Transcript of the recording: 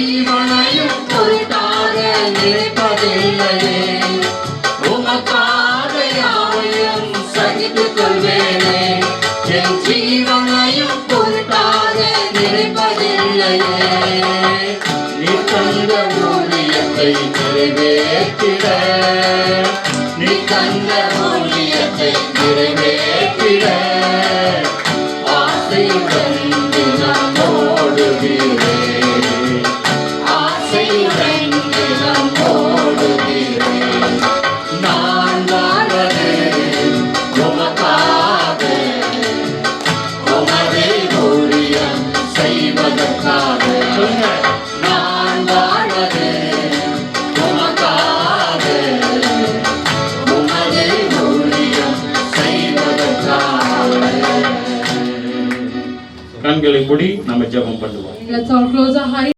ஜீவனையும் பொருட்டாக நினைப்பதில்லையே. உமக்காக யாவையும் சகித்துக் கொள்வேனே. என் ஜீவனையும் பொருட்டாக நினைப்பதில்லையே. நீ தந்த ஊழியத்தை நிறைவேற்றிட, நீ தந்த ஊழியத்தை நிறைவேற்றிட ஆசையுடன் தினம் ஓடுகிறேன். ஆசையுடன் தினம் ஓடுகிறேன். நான் வாழ்வது உமக்காக, உமது ஊழியம் செய்வதற்காக. நான் வாழ்வது உமக்காக, உமது ஊழியம் செய்வதற்காக. கண்களை மூடி நம்ம ஜெபம் பண்ணுவோம். Let's all close our eyes.